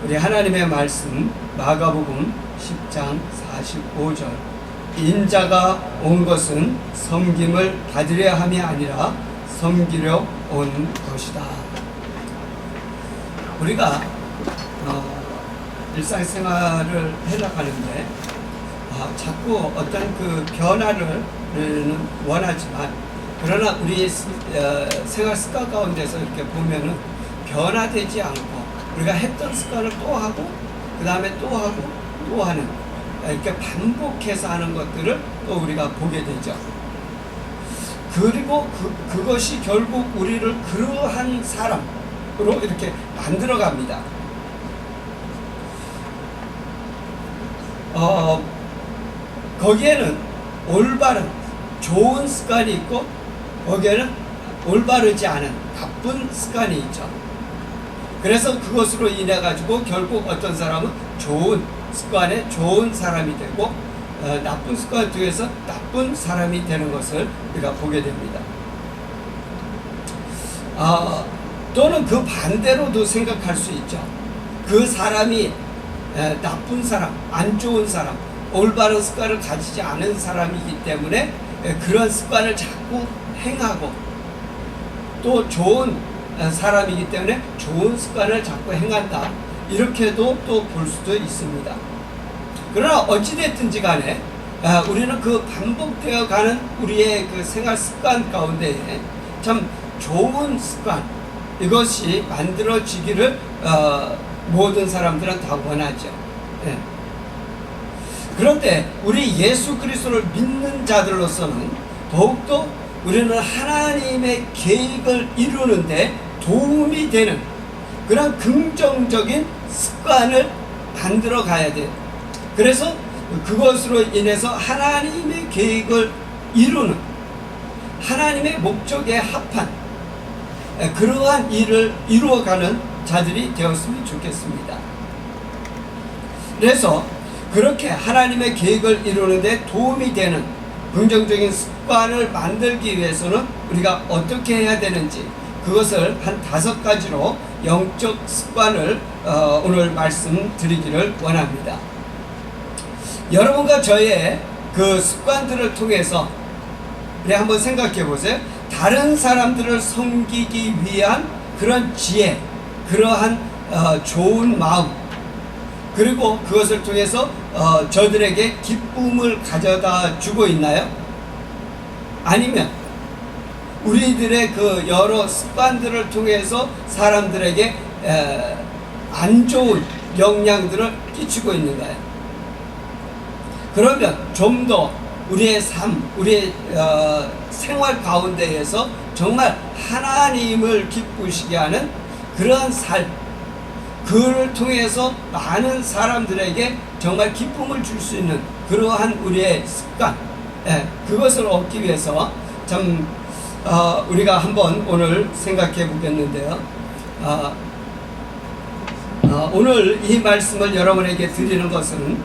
우리 하나님의 말씀 마가복음 10장 45절, 인자가 온 것은 섬김을 받으려 함이 아니라 섬기려 온 것이다. 우리가 일상생활을 해나가는데 자꾸 어떤 그 변화를 원하지만, 그러나 우리 생활 습관 가운데서 이렇게 보면은 변화되지 않고 우리가 했던 습관을 또 하고 그 다음에 또 하고 또 하는, 이렇게 반복해서 하는 것들을 또 우리가 보게 되죠. 그리고 그것이 결국 우리를 그러한 사람으로 이렇게 만들어 갑니다. 거기에는 올바른 좋은 습관이 있고, 거기에는 올바르지 않은 나쁜 습관이 있죠. 그래서 그것으로 인해 가지고 결국 어떤 사람은 좋은 습관에 좋은 사람이 되고, 나쁜 습관 중에서 나쁜 사람이 되는 것을 우리가 보게 됩니다. 또는 그 반대로도 생각할 수 있죠. 그 사람이 나쁜 사람, 안 좋은 사람, 올바른 습관을 가지지 않은 사람이기 때문에 그런 습관을 자꾸 행하고, 또 좋은 사람이기 때문에 좋은 습관을 자꾸 행한다, 이렇게도 또 볼 수도 있습니다. 그러나 어찌됐든지 간에 우리는 그 반복되어 가는 우리의 그 생활 습관 가운데에 참 좋은 습관, 이것이 만들어지기를 모든 사람들은 다 원하죠. 네. 그런데 우리 예수 그리스도를 믿는 자들로서는 더욱더 우리는 하나님의 계획을 이루는데 도움이 되는 그런 긍정적인 습관을 만들어 가야 돼요. 그래서 그것으로 인해서 하나님의 계획을 이루는, 하나님의 목적에 합한 그러한 일을 이루어가는 자들이 되었으면 좋겠습니다. 그래서 그렇게 하나님의 계획을 이루는데 도움이 되는 긍정적인 습관을 만들기 위해서는 우리가 어떻게 해야 되는지, 그것을 한 5가지로 영적 습관을 오늘 말씀드리기를 원합니다. 여러분과 저의 그 습관들을 통해서 우리 한번 생각해 보세요. 다른 사람들을 섬기기 위한 그런 지혜, 그러한 좋은 마음, 그리고 그것을 통해서 저들에게 기쁨을 가져다 주고 있나요? 아니면 우리들의 그 여러 습관들을 통해서 사람들에게 안 좋은 영향들을 끼치고 있는가요? 그러면 좀 더 우리의 삶, 우리의 생활 가운데에서 정말 하나님을 기쁘시게 하는 그러한 삶, 그를 통해서 많은 사람들에게 정말 기쁨을 줄 수 있는 그러한 우리의 습관, 그것을 얻기 위해서 참 우리가 한번 오늘 생각해 보겠는데요. 오늘 이 말씀을 여러분에게 드리는 것은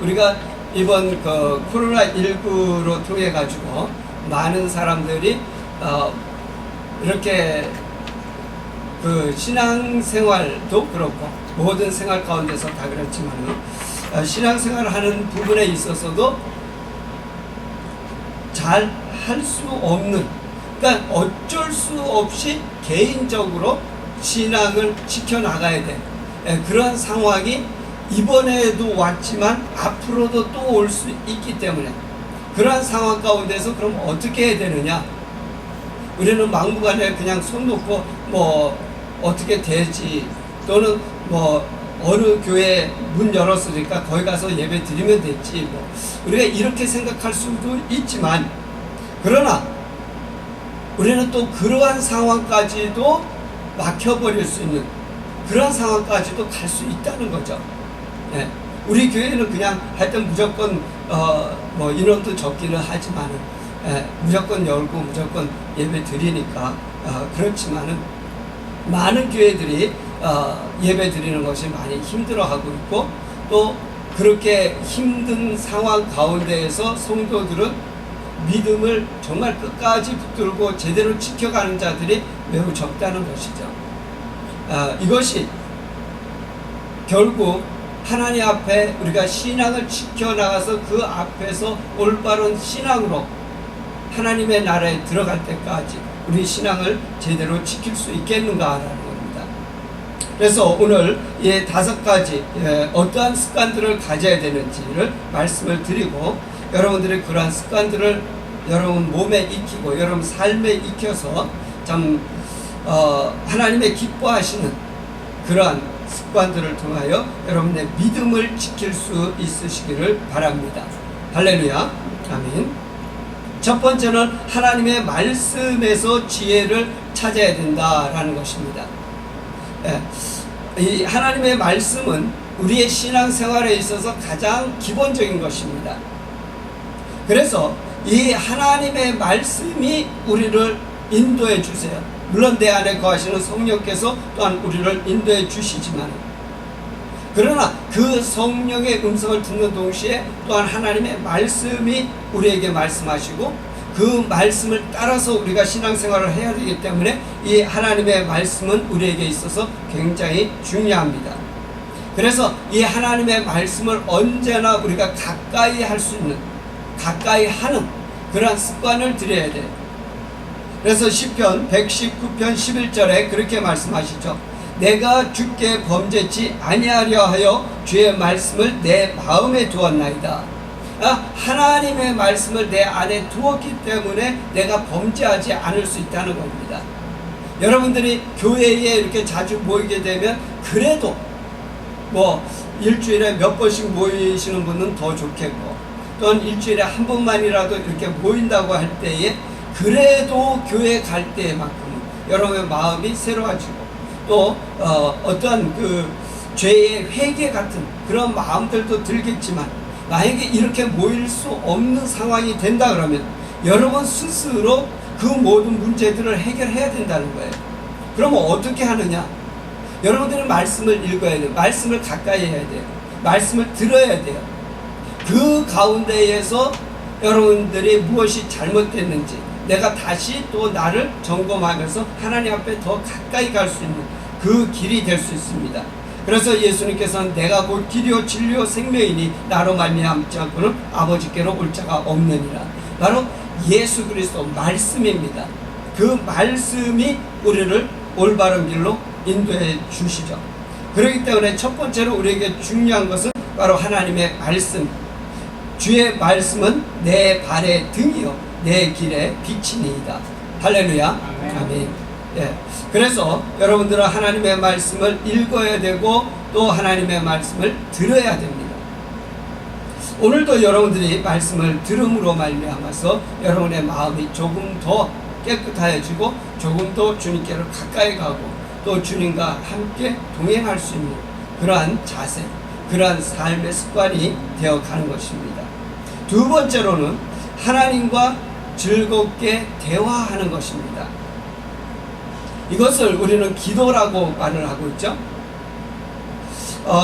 우리가 이번 그 코로나19로 통해 가지고 많은 사람들이 이렇게 그 신앙생활도 그렇고 모든 생활 가운데서 다 그렇지만 신앙생활을 하는 부분에 있어서도 잘 할 수 없는, 그러니까 어쩔 수 없이 개인적으로 신앙을 지켜나가야 돼. 그런 상황이 이번에도 왔지만 앞으로도 또 올 수 있기 때문에, 그러한 상황 가운데서 그럼 어떻게 해야 되느냐? 우리는 막무가내 그냥 손 놓고 뭐 어떻게 되지, 또는 뭐 어느 교회 문 열었으니까 거기 가서 예배 드리면 됐지, 뭐 우리가 이렇게 생각할 수도 있지만, 그러나 우리는 또 그러한 상황까지도 막혀버릴 수 있는 그러한 상황까지도 갈 수 있다는 거죠. 네. 우리 교회는 그냥 하여튼 무조건 뭐 인원도 적기는 하지만은 무조건 열고 무조건 예배 드리니까 그렇지만은 많은 교회들이 예배 드리는 것이 많이 힘들어하고 있고, 또 그렇게 힘든 상황 가운데에서 성도들은 믿음을 정말 끝까지 붙들고 제대로 지켜가는 자들이 매우 적다는 것이죠. 이것이 결국 하나님 앞에 우리가 신앙을 지켜나가서 그 앞에서 올바른 신앙으로 하나님의 나라에 들어갈 때까지 우리 신앙을 제대로 지킬 수 있겠는가라는 겁니다. 그래서 오늘 이 5가지 어떠한 습관들을 가져야 되는지를 말씀을 드리고, 여러분들의 그러한 습관들을 여러분 몸에 익히고 여러분 삶에 익혀서 참 하나님의 기뻐하시는 그러한 습관들을 통하여 여러분의 믿음을 지킬 수 있으시기를 바랍니다. 할렐루야. 아멘. 첫 번째는 하나님의 말씀에서 지혜를 찾아야 된다라는 것입니다. 이 하나님의 말씀은 우리의 신앙생활에 있어서 가장 기본적인 것입니다. 그래서 이 하나님의 말씀이 우리를 인도해 주세요. 물론 내 안에 거하시는 성령께서 또한 우리를 인도해 주시지만, 그러나 그 성령의 음성을 듣는 동시에 또한 하나님의 말씀이 우리에게 말씀하시고 그 말씀을 따라서 우리가 신앙생활을 해야 되기 때문에 이 하나님의 말씀은 우리에게 있어서 굉장히 중요합니다. 그래서 이 하나님의 말씀을 언제나 우리가 가까이 할 수 있는, 가까이 하는 그러한 습관을 들여야 돼요. 그래서 시편 119편 11절에 그렇게 말씀하시죠. 내가 주께 범죄치 아니하려 하여 주의 말씀을 내 마음에 두었나이다. 하나님의 말씀을 내 안에 두었기 때문에 내가 범죄하지 않을 수 있다는 겁니다. 여러분들이 교회에 이렇게 자주 모이게 되면 그래도 뭐 일주일에 몇 번씩 모이시는 분은 더 좋겠고, 또는 일주일에 한 번만이라도 이렇게 모인다고 할 때에 그래도 교회 갈 때만큼 여러분의 마음이 새로워지고 또 어떤 그 죄의 회개 같은 그런 마음들도 들겠지만, 만약에 이렇게 모일 수 없는 상황이 된다 그러면 여러분 스스로 그 모든 문제들을 해결해야 된다는 거예요. 그러면 어떻게 하느냐? 여러분들은 말씀을 읽어야 돼요. 말씀을 가까이 해야 돼요. 말씀을 들어야 돼요. 그 가운데에서 여러분들이 무엇이 잘못됐는지 내가 다시 또 나를 점검하면서 하나님 앞에 더 가까이 갈 수 있는 그 길이 될 수 있습니다. 그래서 예수님께서는 내가 곧 길이요 진리요 생명이니 나로 말미암지 않고는 아버지께로 올 자가 없느니라. 바로 예수 그리스도 말씀입니다. 그 말씀이 우리를 올바른 길로 인도해 주시죠. 그렇기 때문에 첫 번째로 우리에게 중요한 것은 바로 하나님의 말씀. 주의 말씀은 내 발의 등이요 내 길의 빛이니이다. 할렐루야. 아멘. 예. 그래서 여러분들은 하나님의 말씀을 읽어야 되고 또 하나님의 말씀을 들어야 됩니다. 오늘도 여러분들이 말씀을 들음으로 말미암아서 여러분의 마음이 조금 더 깨끗해지고 조금 더 주님께로 가까이 가고 또 주님과 함께 동행할 수 있는 그러한 자세, 그러한 삶의 습관이 되어가는 것입니다. 두 번째로는 하나님과 즐겁게 대화하는 것입니다. 이것을 우리는 기도라고 말을 하고 있죠.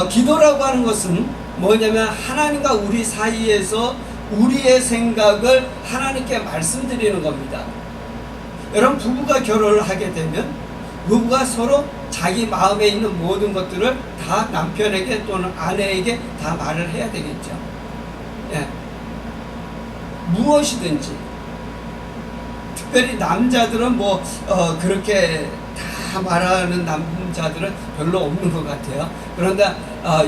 기도라고 하는 것은 뭐냐면 하나님과 우리 사이에서 우리의 생각을 하나님께 말씀드리는 겁니다. 여러분, 부부가 결혼을 하게 되면 부부가 서로 자기 마음에 있는 모든 것들을 다 남편에게 또는 아내에게 다 말을 해야 되겠죠. 예. 무엇이든지. 특별히 남자들은 그렇게 다 말하는 남자들은 별로 없는 것 같아요. 그런데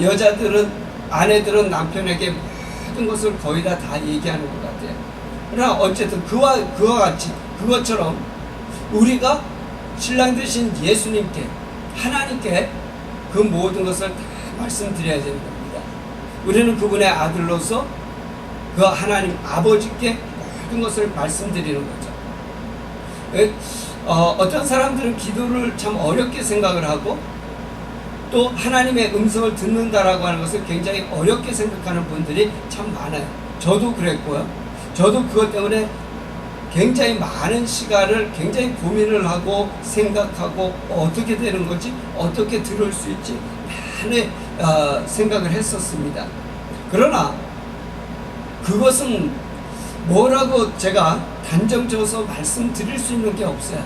여자들은, 아내들은 남편에게 모든 것을 거의 다 얘기하는 것 같아요. 그러나 어쨌든 그와 같이 그것처럼 우리가 신랑 되신 예수님께, 하나님께 그 모든 것을 다 말씀드려야 되는 겁니다. 우리는 그분의 아들로서 그 하나님 아버지께 모든 것을 말씀드리는 거죠. 어떤 사람들은 기도를 참 어렵게 생각을 하고 또 하나님의 음성을 듣는다라고 하는 것을 굉장히 어렵게 생각하는 분들이 참 많아요. 저도 그랬고요. 저도 그것 때문에 굉장히 많은 시간을 굉장히 고민을 하고 생각하고 어떻게 되는 건지, 어떻게 들을 수 있지 많은 생각을 했었습니다. 그러나 그것은 뭐라고 제가 단정져서 말씀드릴 수 있는 게 없어요.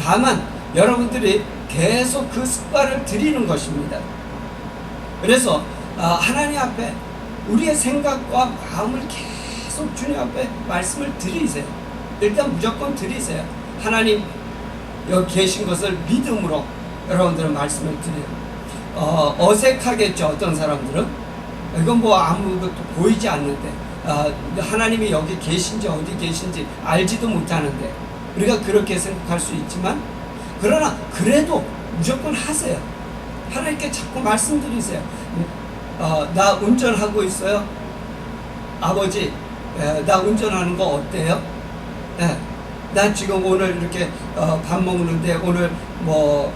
다만 여러분들이 계속 그 습관을 들이는 것입니다. 그래서 하나님 앞에 우리의 생각과 마음을 계속 주님 앞에 말씀을 드리세요. 일단 무조건 드리세요. 하나님 여기 계신 것을 믿음으로 여러분들은 말씀을 드려요. 어색하겠죠. 어떤 사람들은 이건 뭐 아무것도 보이지 않는데 하나님이 여기 계신지 어디 계신지 알지도 못하는데 우리가 그렇게 생각할 수 있지만, 그러나 그래도 무조건 하세요. 하나님께 자꾸 말씀드리세요. 나 운전하고 있어요. 아버지, 나 운전하는 거 어때요? 나 지금 오늘 이렇게 밥 먹는데 오늘 뭐라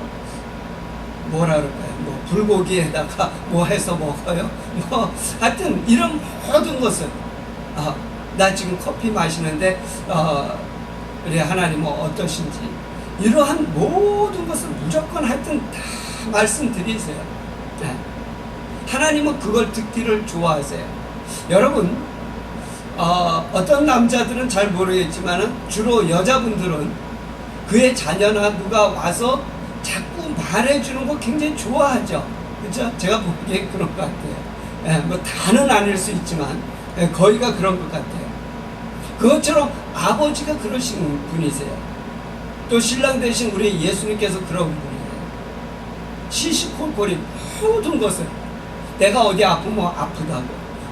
그럴까요? 뭐 불고기에다가 뭐 해서 먹어요? 뭐 하여튼 이런 모든 것을 나 지금 커피 마시는데 우리 하나님은 어떠신지, 이러한 모든 것을 무조건 하여튼 다 말씀드리세요. 하나님은 그걸 듣기를 좋아하세요. 여러분, 어떤 남자들은 잘 모르겠지만은 주로 여자분들은 그의 자녀나 누가 와서 자꾸 말해주는 거 굉장히 좋아하죠. 그렇죠? 제가 보기에 그런 것 같아요. 뭐 다는 아닐 수 있지만 거의가 그런 것 같아요. 그것처럼 아버지가 그러신 분이세요. 또 신랑 되신 우리 예수님께서 그런 분이에요. 시시콜콜이 모든 것을, 내가 어디 아프면 아프다고,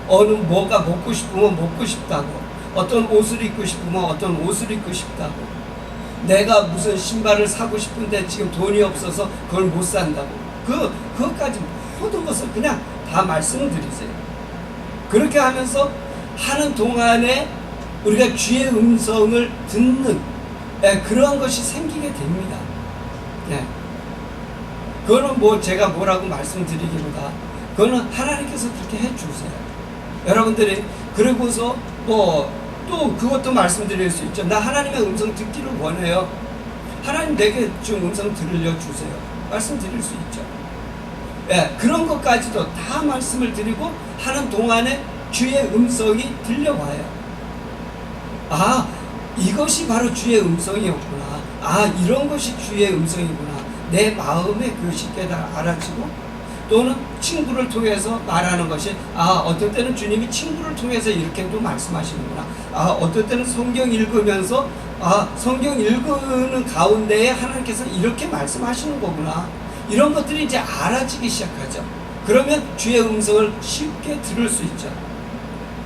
어느 뭐가 먹고 싶으면 먹고 싶다고, 어떤 옷을 입고 싶으면 어떤 옷을 입고 싶다고, 내가 무슨 신발을 사고 싶은데 지금 돈이 없어서 그걸 못 산다고, 그것까지 모든 것을 그냥 다 말씀드리세요. 그렇게 하면서 하는 동안에 우리가 주의 음성을 듣는 그러한 것이 생기게 됩니다. 그거는 뭐 제가 뭐라고 말씀드리기보다 그거는 하나님께서 그렇게 해주세요. 여러분들이 그러고서 뭐 또 그것도 말씀드릴 수 있죠. 나 하나님의 음성 듣기를 원해요. 하나님 내게 좀 음성 들려 주세요. 말씀드릴 수 있죠. 그런 것까지도 다 말씀을 드리고 하는 동안에 주의 음성이 들려와요. 이것이 바로 주의 음성이었구나. 이런 것이 주의 음성이구나. 내 마음에 그것이 알아지고, 또는 친구를 통해서 말하는 것이 어떤 때는 주님이 친구를 통해서 이렇게도 말씀하시는구나. 어떤 때는 성경 읽으면서 성경 읽는 가운데에 하나님께서 이렇게 말씀하시는 거구나. 이런 것들이 이제 알아지기 시작하죠. 그러면 주의 음성을 쉽게 들을 수 있죠.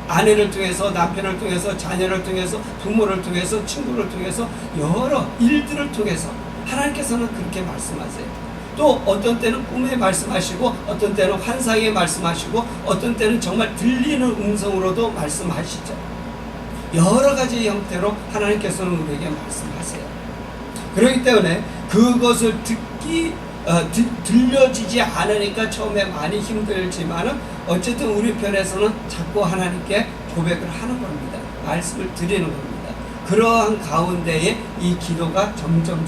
아내를 통해서, 남편을 통해서, 자녀를 통해서, 부모를 통해서, 친구를 통해서, 여러 일들을 통해서 하나님께서는 그렇게 말씀하세요. 또 어떤 때는 꿈에 말씀하시고, 어떤 때는 환상에 말씀하시고, 어떤 때는 정말 들리는 음성으로도 말씀하시죠. 여러 가지 형태로 하나님께서는 우리에게 말씀하세요. 그렇기 때문에 그것을 들려지지 않으니까 처음에 많이 힘들지만은 어쨌든 우리 편에서는 자꾸 하나님께 고백을 하는 겁니다. 말씀을 드리는 겁니다. 그러한 가운데에 이 기도가 점점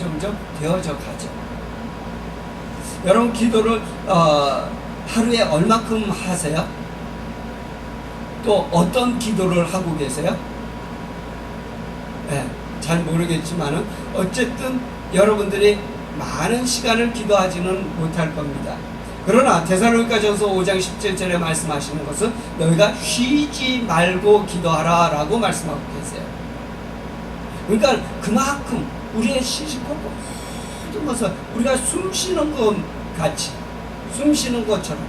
되어져 가죠. 여러분, 기도를 하루에 얼마큼 하세요? 또 어떤 기도를 하고 계세요? 잘 모르겠지만은 어쨌든 여러분들이 많은 시간을 기도하지는 못할 겁니다. 그러나 데살로니가전서 5장 17절에 말씀하시는 것은 너희가 쉬지 말고 기도하라 라고 말씀하고 계세요. 그러니까 그만큼 우리의 시시콜콜 모든 것을 우리가 숨 쉬는 것 같이, 숨 쉬는 것처럼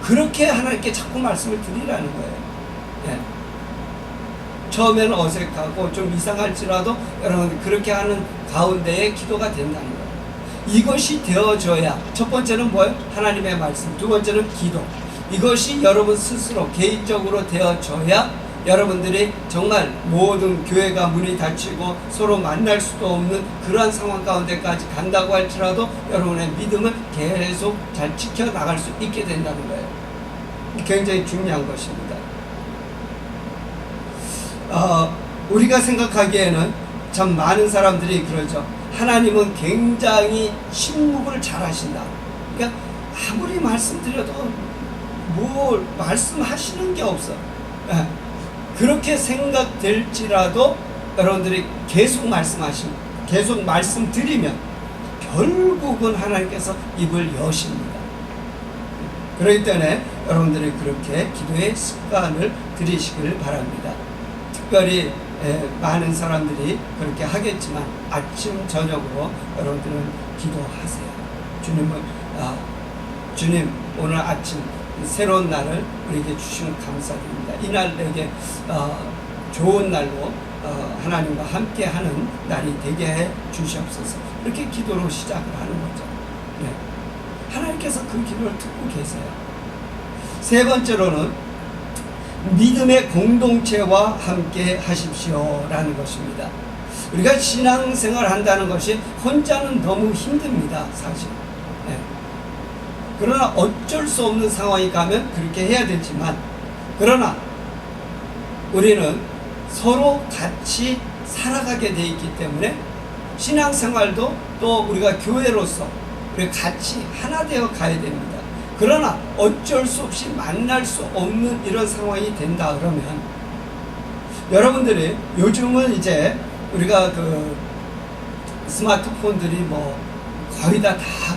그렇게 하나님께 자꾸 말씀을 드리라는 거예요. 처음에는 어색하고 좀 이상할지라도 여러분 그렇게 하는 가운데에 기도가 된다는 거예요. 이것이 되어져야, 첫 번째는 뭐예요? 하나님의 말씀. 두 번째는 기도. 이것이 여러분 스스로 개인적으로 되어져야 여러분들이 정말 모든 교회가 문이 닫히고 서로 만날 수도 없는 그러한 상황 가운데까지 간다고 할지라도 여러분의 믿음을 계속 잘 지켜나갈 수 있게 된다는 거예요. 굉장히 중요한 것입니다. 우리가 생각하기에는 참 많은 사람들이 그러죠. 하나님은 굉장히 침묵을 잘 하신다. 그러니까 아무리 말씀드려도 뭘 말씀하시는 게 없어. 그렇게 생각될지라도 여러분들이 계속 말씀드리면 결국은 하나님께서 입을 여십니다. 그렇기 때문에 여러분들이 그렇게 기도의 습관을 들이시기를 바랍니다. 특별히 많은 사람들이 그렇게 하겠지만 아침 저녁으로 여러분들은 기도하세요. 주님 오늘 아침 새로운 날을 우리에게 주시면 감사드립니다. 이날 내게 좋은 날로 하나님과 함께하는 날이 되게 해 주시옵소서. 이렇게 기도로 시작을 하는 거죠. 네. 하나님께서 그 기도를 듣고 계세요. 세 번째로는 믿음의 공동체와 함께 하십시오라는 것입니다. 우리가 신앙생활을 한다는 것이 혼자는 너무 힘듭니다, 사실. 네. 그러나 어쩔 수 없는 상황이 가면 그렇게 해야 되지만, 그러나 우리는 서로 같이 살아가게 돼 있기 때문에 신앙생활도 또 우리가 교회로서 우리 같이 하나 되어 가야 됩니다. 그러나 어쩔 수 없이 만날 수 없는 이런 상황이 된다 그러면, 여러분들이 요즘은 이제 우리가 그 스마트폰들이 뭐 거의 다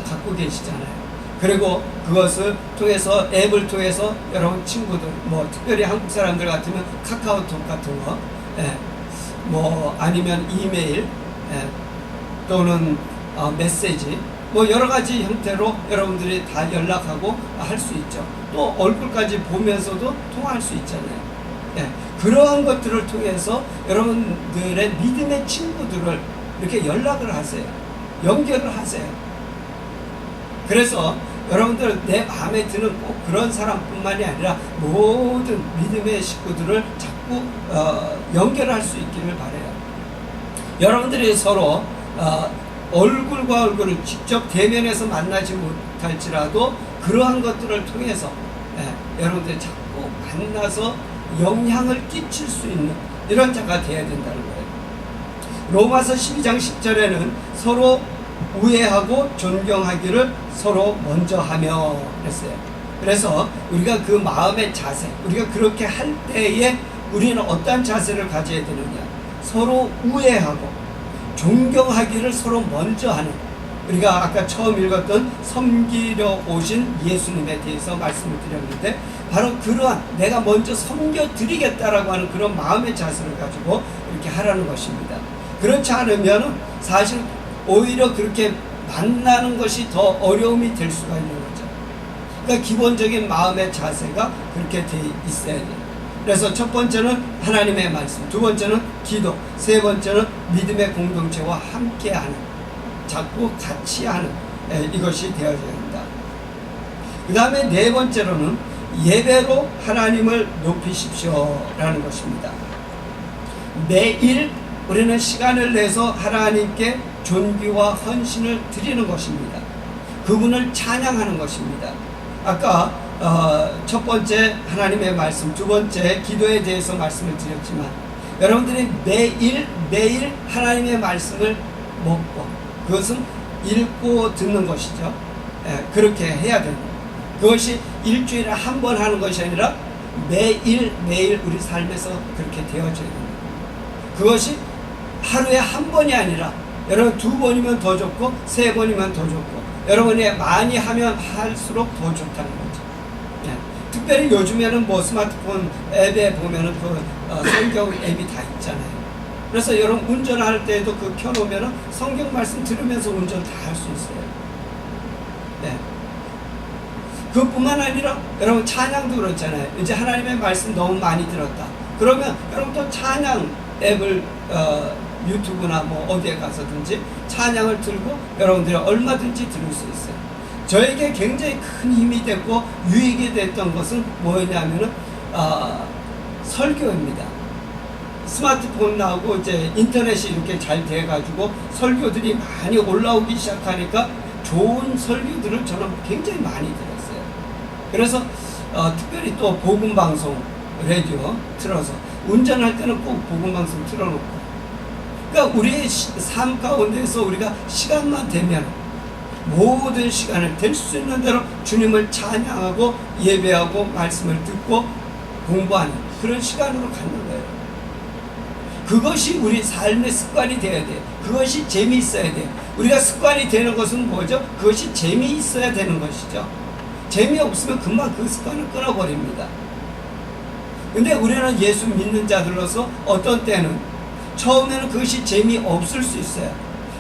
갖고 계시잖아요. 그리고 그것을 통해서, 앱을 통해서 여러분 친구들, 뭐 특별히 한국 사람들 같으면 카카오톡 같은 거, 뭐 아니면 이메일, 또는 메시지, 뭐 여러 가지 형태로 여러분들이 다 연락하고 할 수 있죠. 또 얼굴까지 보면서도 통화할 수 있잖아요. 그러한 것들을 통해서 여러분들의 믿음의 친구들을 이렇게 연락을 하세요. 연결을 하세요. 그래서 여러분들 내 마음에 드는 꼭 그런 사람뿐만이 아니라 모든 믿음의 식구들을 자꾸 연결할 수 있기를 바라요. 여러분들이 서로 얼굴과 얼굴을 직접 대면해서 만나지 못할지라도 그러한 것들을 통해서 여러분들이 자꾸 만나서 영향을 끼칠 수 있는 이런 자가 되어야 된다는 거예요. 로마서 12장 10절에는 서로 우애하고 존경하기를 서로 먼저 하며 그랬어요. 그래서 우리가 그 마음의 자세, 우리가 그렇게 할 때에 우리는 어떤 자세를 가져야 되느냐, 서로 우애하고 존경하기를 서로 먼저 하는, 우리가 아까 처음 읽었던 섬기려 오신 예수님에 대해서 말씀을 드렸는데, 바로 그러한 내가 먼저 섬겨드리겠다라고 하는 그런 마음의 자세를 가지고 이렇게 하라는 것입니다. 그렇지 않으면 사실 오히려 그렇게 만나는 것이 더 어려움이 될 수가 있는 거죠. 그러니까 기본적인 마음의 자세가 그렇게 돼 있어야 돼요. 그래서 첫 번째는 하나님의 말씀, 두 번째는 기도, 세 번째는 믿음의 공동체와 함께하는, 자꾸 같이 하는, 이것이 되어야 됩니다. 그 다음에 네 번째로는 예배로 하나님을 높이십시오라는 것입니다. 매일 우리는 시간을 내서 하나님께 존귀와 헌신을 드리는 것입니다. 그분을 찬양하는 것입니다. 아까 첫 번째 하나님의 말씀, 두 번째 기도에 대해서 말씀을 드렸지만, 여러분들이 매일 하나님의 말씀을 먹고, 그것은 읽고 듣는 것이죠. 그렇게 해야 됩니다. 그것이 일주일에 한 번 하는 것이 아니라 매일 우리 삶에서 그렇게 되어져야 됩니다. 그것이 하루에 한 번이 아니라 여러분 두 번이면 더 좋고 세 번이면 더 좋고, 여러분이 많이 하면 할수록 더 좋다는 거죠. 특별히 요즘에는 뭐 스마트폰 앱에 보면은 그 성경 앱이 다 있잖아요. 그래서 여러분 운전할 때에도 그 켜놓으면은 성경 말씀 들으면서 운전 다 할 수 있어요. 그것뿐만 아니라 여러분 찬양도 그렇잖아요. 이제 하나님의 말씀 너무 많이 들었다. 그러면 여러분 또 찬양 앱을 유튜브나 뭐 어디에 가서든지 찬양을 들고 여러분들이 얼마든지 들을 수 있어요. 저에게 굉장히 큰 힘이 됐고 유익이 됐던 것은 뭐였냐면은 설교입니다. 스마트폰 나오고 이제 인터넷이 이렇게 잘 돼가지고 설교들이 많이 올라오기 시작하니까 좋은 설교들을 저는 굉장히 많이 들었어요. 그래서 특별히 또 복음방송 라디오 틀어서 운전할 때는 꼭 복음방송 틀어놓고, 그러니까 우리의 삶 가운데서 우리가 시간만 되면 모든 시간을 될 수 있는 대로 주님을 찬양하고 예배하고 말씀을 듣고 공부하는 그런 시간으로 갖는 거예요. 그것이 우리 삶의 습관이 되어야 돼요. 그것이 재미있어야 돼요. 우리가 습관이 되는 것은 뭐죠? 그것이 재미있어야 되는 것이죠. 재미없으면 금방 그 습관을 끊어버립니다. 근데 우리는 예수 믿는 자들로서 어떤 때는 처음에는 그것이 재미없을 수 있어요.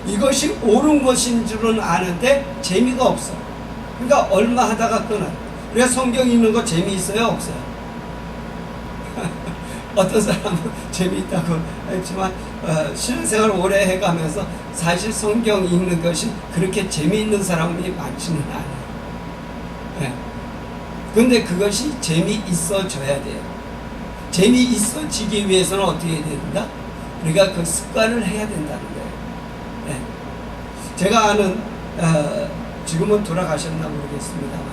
이것이 옳은 것인 줄은 아는데 재미가 없어. 그러니까 얼마 하다가 끊어요. 우리가 성경 읽는 거 재미있어요? 없어요? 어떤 사람은 재미있다고 했지만 신앙생활을 오래 해가면서 사실 성경 읽는 것이 그렇게 재미있는 사람이 많지는 않아요. 네. 근데 그것이 재미있어져야 돼요. 재미있어지기 위해서는 어떻게 해야 된다? 우리가 그 습관을 해야 된다는 거예요. 네. 제가 아는 지금은 돌아가셨나 모르겠습니다만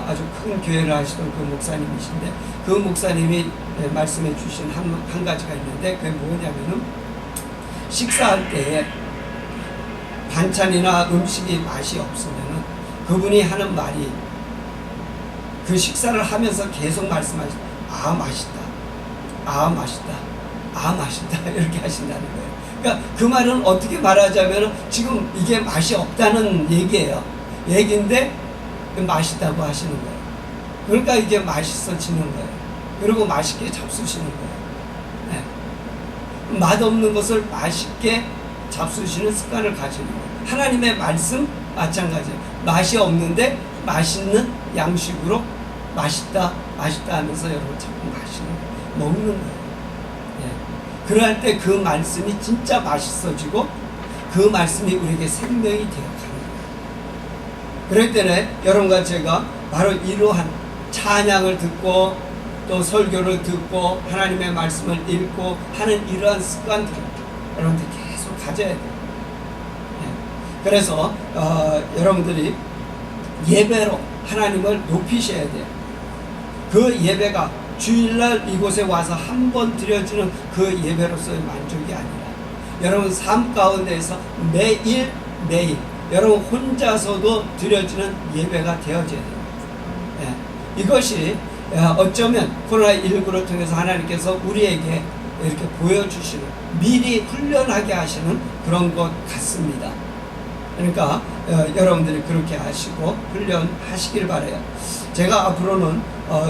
아주 큰 교회를 하시던 그 목사님이신데, 그 목사님이 말씀해 주신 한 가지가 있는데, 그게 뭐냐면은 식사할 때에 반찬이나 음식이 맛이 없으면은 그분이 하는 말이, 그 식사를 하면서 계속 말씀하시죠. 아 맛있다, 아 맛있다, 아 맛있다 이렇게 하신다는 거예요. 그러니까 그 말은 어떻게 말하자면 지금 이게 맛이 없다는 얘기인데 맛있다고 하시는 거예요. 그러니까 이게 맛있어지는 거예요. 그리고 맛있게 잡수시는 거예요. 네. 맛없는 것을 맛있게 잡수시는 습관을 가지는 거예요. 하나님의 말씀 마찬가지예요. 맛이 없는데 맛있는 양식으로 맛있다 맛있다 하면서 여러분 자꾸 먹는 거예요. 네. 그럴 때 그 말씀이 진짜 맛있어지고 그 말씀이 우리에게 생명이 되어가는 거예요. 그럴 때는 여러분과 제가 바로 이러한 찬양을 듣고 또 설교를 듣고 하나님의 말씀을 읽고 하는 이러한 습관들을 여러분들 계속 가져야 돼요. 네. 그래서 여러분들이 예배로 하나님을 높이셔야 돼요. 그 예배가 주일날 이곳에 와서 한 번 드려지는 그 예배로서의 만족이 아니라 여러분 삶 가운데에서 매일 여러분 혼자서도 드려지는 예배가 되어져야 돼요. 예. 이것이 어쩌면 코로나19를 통해서 하나님께서 우리에게 이렇게 보여주시는, 미리 훈련하게 하시는 그런 것 같습니다. 그러니까 여러분들이 그렇게 하시고 훈련하시길 바라요. 제가 앞으로는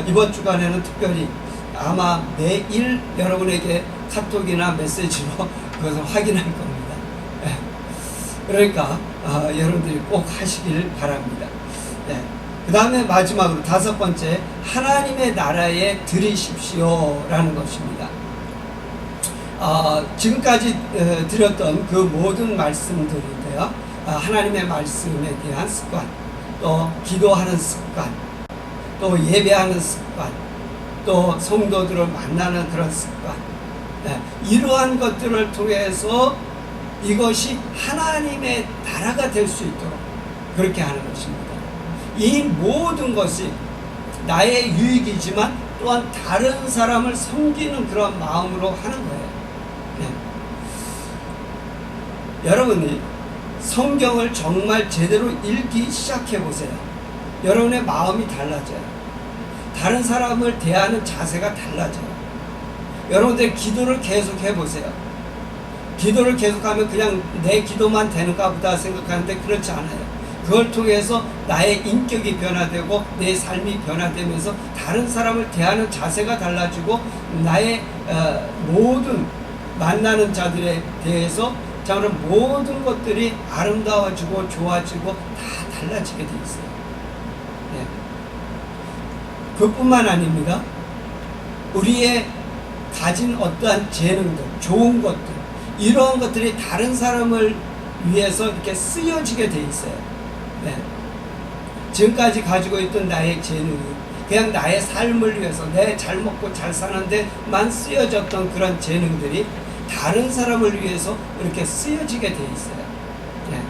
이번 주간에는 특별히 아마 매일 여러분에게 카톡이나 메시지로 그것을 확인할 겁니다. 그러니까 여러분들이 꼭 하시길 바랍니다. 그 다음에 마지막으로 5번째, 하나님의 나라에 들이십시오라는 것입니다. 지금까지 드렸던 그 모든 말씀들인데요, 하나님의 말씀에 대한 습관, 또 기도하는 습관, 또 예배하는 습관, 또 성도들을 만나는 그런 습관, 이러한 것들을 통해서 이것이 하나님의 나라가 될 수 있도록 그렇게 하는 것입니다. 이 모든 것이 나의 유익이지만 또한 다른 사람을 섬기는 그런 마음으로 하는 거예요. 여러분이 성경을 정말 제대로 읽기 시작해 보세요. 여러분의 마음이 달라져요. 다른 사람을 대하는 자세가 달라져요. 여러분들 기도를 계속 해보세요. 기도를 계속하면 그냥 내 기도만 되는가 보다 생각하는데 그렇지 않아요. 그걸 통해서 나의 인격이 변화되고 내 삶이 변화되면서 다른 사람을 대하는 자세가 달라지고 나의 모든 만나는 자들에 대해서 그런 모든 것들이 아름다워지고 좋아지고 다 달라지게 돼 있어요. 네. 그뿐만 아닙니다. 우리의 가진 어떠한 재능들, 좋은 것들, 이러한 것들이 다른 사람을 위해서 이렇게 쓰여지게 돼 있어요. 네. 지금까지 가지고 있던 나의 재능이 그냥 나의 삶을 위해서 내 잘 먹고 잘 사는 데만 쓰여졌던 그런 재능들이 다른 사람을 위해서 이렇게 쓰여지게 돼 있어요. 네.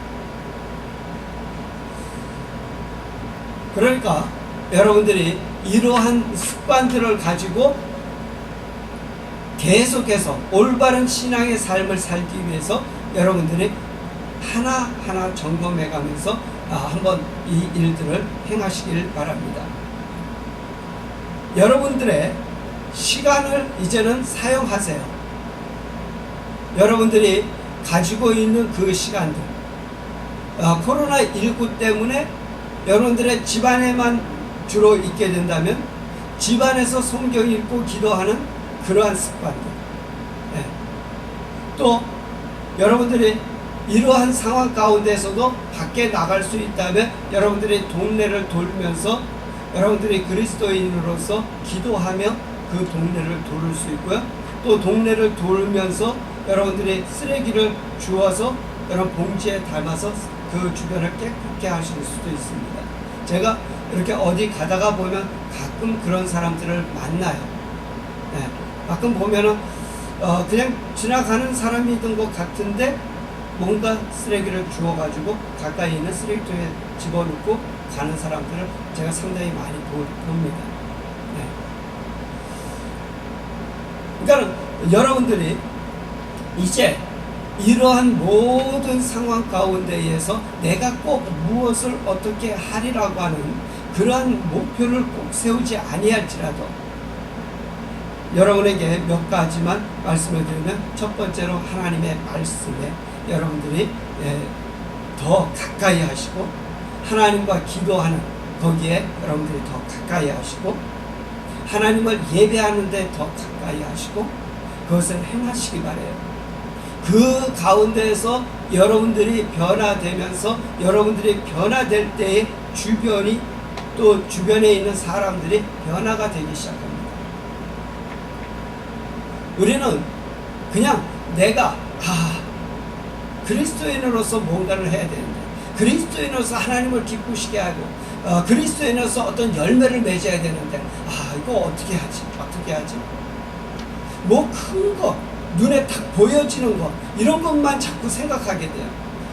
그러니까 여러분들이 이러한 습관들을 가지고 계속해서 올바른 신앙의 삶을 살기 위해서 여러분들이 하나하나 점검해 가면서 한번 이 일들을 행하시길 바랍니다. 여러분들의 시간을 이제는 사용하세요. 여러분들이 가지고 있는 그 시간들, 코로나19 때문에 여러분들의 집안에만 주로 있게 된다면 집안에서 성경 읽고 기도하는 그러한 습관들, 예. 또 여러분들이 이러한 상황 가운데서도 밖에 나갈 수 있다면 여러분들이 동네를 돌면서 여러분들이 그리스도인으로서 기도하며 그 동네를 돌을 수 있고요. 또 동네를 돌면서 여러분들이 쓰레기를 주워서 여러분 봉지에 담아서 그 주변을 깨끗게 하실 수도 있습니다. 제가 이렇게 어디 가다가 보면 가끔 그런 사람들을 만나요. 네, 가끔 보면은 그냥 지나가는 사람이던 것 같은데 뭔가 쓰레기를 주워가지고 가까이 있는 쓰레기통에 집어넣고 가는 사람들을 제가 상당히 많이 봅니다. 네. 그러니까 여러분들이 이제 이러한 모든 상황 가운데에서 내가 꼭 무엇을 어떻게 하리라고 하는 그러한 목표를 꼭 세우지 아니할지라도 여러분에게 몇 가지만 말씀을 드리면, 첫 번째로 하나님의 말씀에 여러분들이 더 가까이 하시고, 하나님과 기도하는 거기에 여러분들이 더 가까이 하시고, 하나님을 예배하는 데 더 가까이 하시고, 그것을 행하시기 바래요. 그 가운데에서 여러분들이 변화되면서 여러분들이 변화될 때에 주변이 또 주변에 있는 사람들이 변화가 되기 시작합니다. 우리는 그냥 내가 그리스도인으로서 뭔가를 해야 되는데, 그리스도인으로서 하나님을 기쁘시게 하고 그리스도인으로서 어떤 열매를 맺어야 되는데 이거 어떻게 하지? 뭐 큰 거, 눈에 딱 보여지는 거, 이런 것만 자꾸 생각하게 돼요.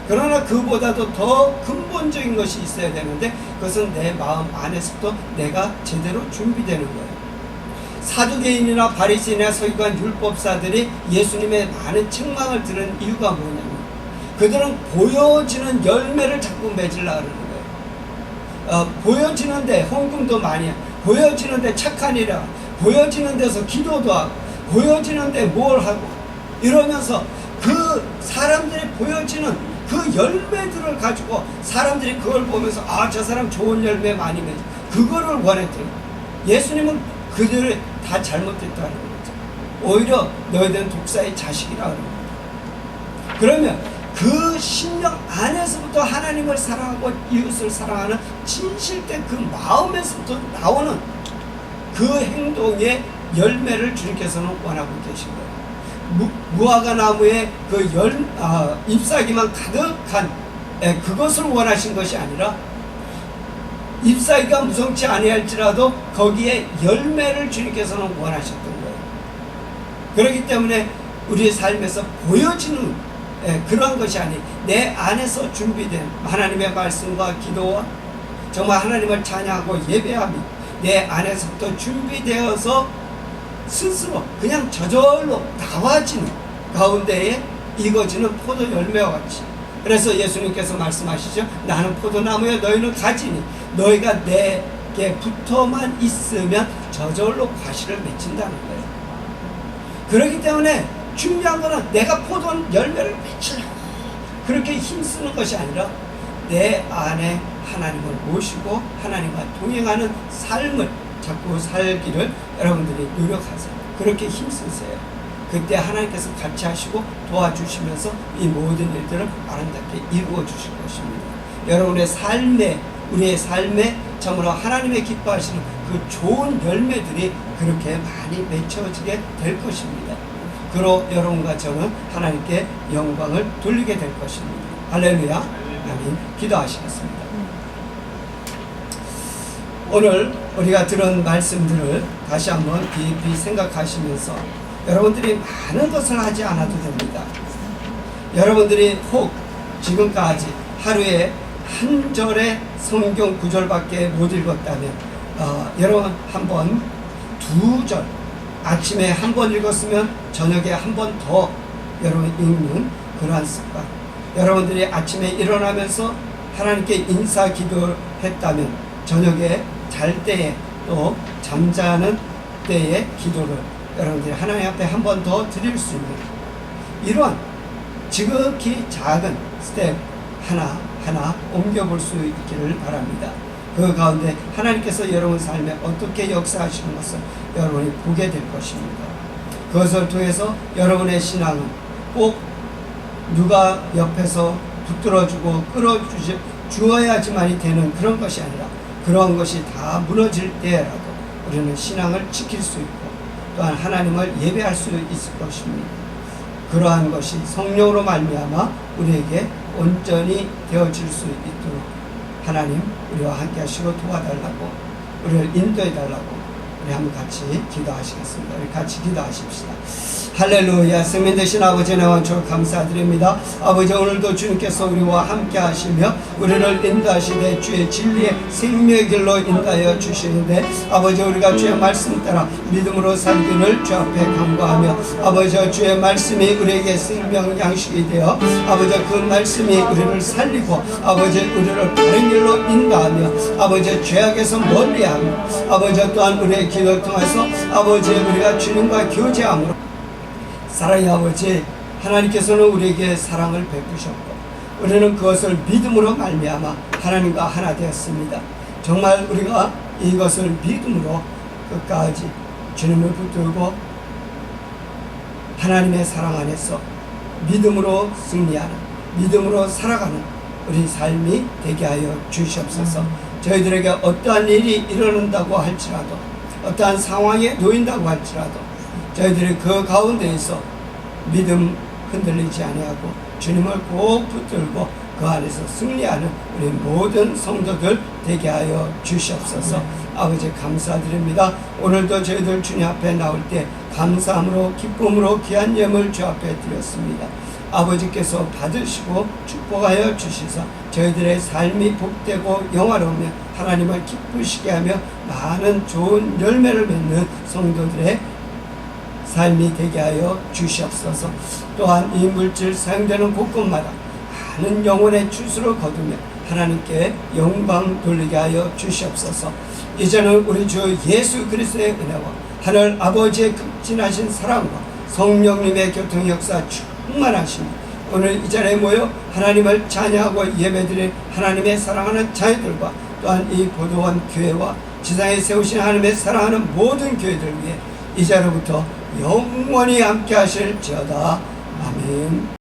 그러나 그보다도 더 근본적인 것이 있어야 되는데 그것은 내 마음 안에서부터 내가 제대로 준비되는 거예요. 사두개인이나 바리새인이나 서기관 율법사들이 예수님의 많은 책망을 들은 이유가 뭐냐면, 그들은 보여지는 열매를 자꾸 맺으려고 하는 거예요. 보여지는데 헌금도 많이 하고, 보여지는데 착한 일을 하고, 보여지는 데서 기도도 하고, 보여지는데 뭘 하고, 이러면서 그 사람들이 보여지는 그 열매들을 가지고 사람들이 그걸 보면서 저 사람 좋은 열매 많이 맺어, 그거를 원했대요. 예수님은 그들을 다 잘못됐다는 거죠. 오히려 너희들은 독사의 자식이라고 합니다. 그러면 그 심령 안에서부터 하나님을 사랑하고 이웃을 사랑하는 진실된 그 마음에서부터 나오는 그 행동의 열매를 주님께서는 원하고 계신 거예요. 무화과 나무에 그 잎사귀만 가득한 그것을 원하신 것이 아니라, 잎사귀가 무성치 아니할지라도 거기에 열매를 주님께서는 원하셨던 거예요. 그렇기 때문에 우리의 삶에서 보여지는 그런 것이 아닌 내 안에서 준비된 하나님의 말씀과 기도와 정말 하나님을 찬양하고 예배함이 내 안에서부터 준비되어서 스스로 그냥 저절로 나와지는 가운데에 익어지는 포도 열매와 같이. 그래서 예수님께서 말씀하시죠. 나는 포도나무에 너희는 가지니 너희가 내게 붙어만 있으면 저절로 과실을 맺힌다는 거예요. 그렇기 때문에 중요한 거는 내가 포도 열매를 맺히려고 그렇게 힘쓰는 것이 아니라 내 안에 하나님을 모시고 하나님과 동행하는 삶을 자꾸 살기를 여러분들이 노력하세요. 그렇게 힘쓰세요. 그때 하나님께서 같이 하시고 도와주시면서 이 모든 일들을 아름답게 이루어 주실 것입니다. 여러분의 삶에, 우리의 삶에 참으로 하나님의 기뻐하시는 그 좋은 열매들이 그렇게 많이 맺혀지게 될 것입니다. 그로 여러분과 저는 하나님께 영광을 돌리게 될 것입니다. 할렐루야. 아멘. 기도하시겠습니다. 오늘 우리가 들은 말씀들을 다시 한번 깊이 생각하시면서 여러분들이 많은 것을 하지 않아도 됩니다. 여러분들이 혹 지금까지 하루에 한 절의 성경 구절밖에 못 읽었다면 여러분 한번 2절, 아침에 한 번 읽었으면 저녁에 한 번 더 여러분 읽는 그러한 습관, 여러분들이 아침에 일어나면서 하나님께 인사 기도를 했다면 저녁에 잘 때에 또 잠자는 때의 기도를 여러분들이 하나님 앞에 한 번 더 드릴 수 있는 이러한 지극히 작은 스텝 하나하나 옮겨볼 수 있기를 바랍니다. 그 가운데 하나님께서 여러분 삶에 어떻게 역사하시는 것을 여러분이 보게 될 것입니다. 그것을 통해서 여러분의 신앙은 꼭 누가 옆에서 붙들어주고 끌어주어야지만이 되는 그런 것이 아니라, 그런 것이 다 무너질 때라도 우리는 신앙을 지킬 수 있고 또한 하나님을 예배할 수 있을 것입니다. 그러한 것이 성령으로 말미암아 우리에게 온전히 되어질 수 있도록 하나님 우리와 함께 하시고 도와달라고, 우리를 인도해 달라고 우리 한번 같이 기도하시겠습니다. 우리 같이 기도하십시다. 할렐루야. 생명 되신 아버지 내 원초 감사드립니다. 아버지, 오늘도 주님께서 우리와 함께 하시며 우리를 인도하시되 주의 진리의 생명의 길로 인도하여 주시는데, 아버지, 우리가 주의 말씀 따라 믿음으로 살기를 주 앞에 간구하며, 아버지, 주의 말씀이 우리에게 생명 양식이 되어 아버지 그 말씀이 우리를 살리고 아버지 우리를 바른 길로 인도하며 아버지 죄악에서 멀리하며 아버지 또한 우리의 기도를 통해서 아버지 우리가 주님과 교제함으로 사랑의 아버지, 하나님께서는 우리에게 사랑을 베푸셨고 우리는 그것을 믿음으로 말미암아 하나님과 하나 되었습니다. 정말 우리가 이것을 믿음으로 끝까지 주님을 붙들고 하나님의 사랑 안에서 믿음으로 승리하는, 믿음으로 살아가는 우리 삶이 되게 하여 주시옵소서. 저희들에게 어떠한 일이 일어난다고 할지라도, 어떠한 상황에 놓인다고 할지라도 저희들이 그 가운데에서 믿음 흔들리지 아니하고 주님을 꼭 붙들고 그 안에서 승리하는 우리 모든 성도들 되게 하여 주시옵소서. 아버지, 감사드립니다. 오늘도 저희들 주님 앞에 나올 때 감사함으로 기쁨으로 귀한 예물 주 앞에 드렸습니다. 아버지께서 받으시고 축복하여 주시사 저희들의 삶이 복되고 영화로우며 하나님을 기쁘시게 하며 많은 좋은 열매를 맺는 성도들의 삶이 되게 하여 주시옵소서. 또한 이 물질 사용되는 곳곳마다 많은 영혼의 추수를 거두며 하나님께 영광 돌리게 하여 주시옵소서. 이제는 우리 주 예수 그리스도의 은혜와 하늘 아버지의 극진하신 사랑과 성령님의 교통 역사 충만하시니 오늘 이 자리에 모여 하나님을 찬양하고 예배드린 하나님의 사랑하는 자녀들과 또한 이 보도원 교회와 지상에 세우신 하나님의 사랑하는 모든 교회들 위해 이제로부터 영원히 함께 하실지어다. 아멘.